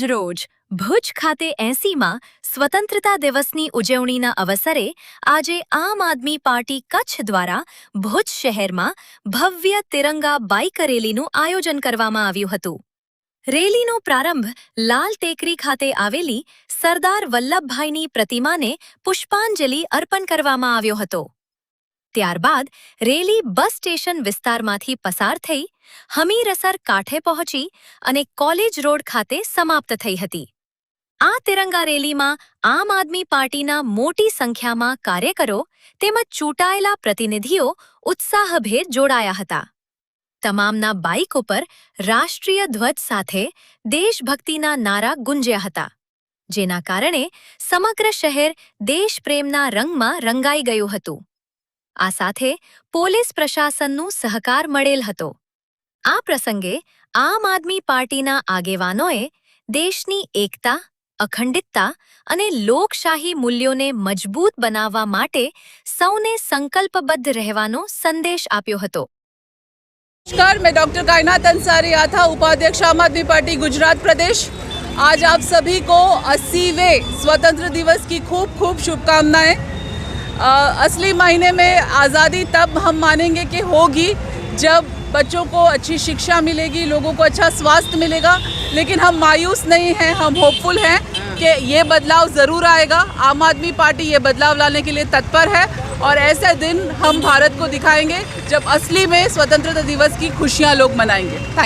આજરોજ ભુજ ખાતે 80માં સ્વતંત્રતા દિવસની ઉજવણીના અવસરે આજે આમ આદમી પાર્ટી કચ્છ દ્વારા ભુજ શહેરમાં ભવ્ય તિરંગા બાઇક રેલીનું આયોજન કરવામાં આવ્યું હતું. રેલીનો પ્રારંભ લાલ ટેકરી ખાતે આવેલી સરદાર વલ્લભભાઈની પ્રતિમાને પુષ્પાંજલિ અર્પણ કરવામાં આવ્યો હતો. ત્યારબાદ રેલી બસ સ્ટેશન વિસ્તારમાંથી પસાર થઈ હમીરસર કાંઠે પહોંચી અને કોલેજ રોડ ખાતે સમાપ્ત થઈ હતી. આ તિરંગા રેલીમાં આમ આદમી પાર્ટીના મોટી સંખ્યામાં કાર્યકરો તેમજ ચૂંટાયેલા પ્રતિનિધિઓ ઉત્સાહભેર જોડાયા હતા. તમામના બાઇક ઉપર રાષ્ટ્રીય ધ્વજ સાથે દેશભક્તિના નારા ગુંજ્યા હતા, જેના કારણે સમગ્ર શહેર દેશપ્રેમના રંગમાં રંગાઈ ગયું હતું. આ સાથે પોલીસ પ્રશાસનનું સહકાર મળેલ હતો. આ પ્રસંગે આમ આદમી પાર્ટીના આગેવાનોએ દેશની એકતા, અખંડિતતા અને લોકશાહી મૂલ્યોને મજબૂત બનાવવા માટે સૌને સંકલ્પબદ્ધ રહેવાનો સંદેશ આપ્યો હતો. नमस्कार, मैं डॉक्टर कायनात अंसारी आथा, उपाध्यक्ष आम आदमी पार्टी गुजरात प्रदेश। आज आप सभी को 80वें स्वतंत्र दिवस की खूब खूब शुभकामनाएं। असली मायने में आज़ादी तब हम मानेंगे कि होगी जब बच्चों को अच्छी शिक्षा मिलेगी, लोगों को अच्छा स्वास्थ्य मिलेगा। लेकिन हम मायूस नहीं हैं, हम होपफुल हैं कि ये बदलाव ज़रूर आएगा। आम आदमी पार्टी ये बदलाव लाने के लिए तत्पर है और ऐसे दिन हम भारत को दिखाएंगे जब असली में स्वतंत्रता दिवस की खुशियाँ लोग मनाएंगे।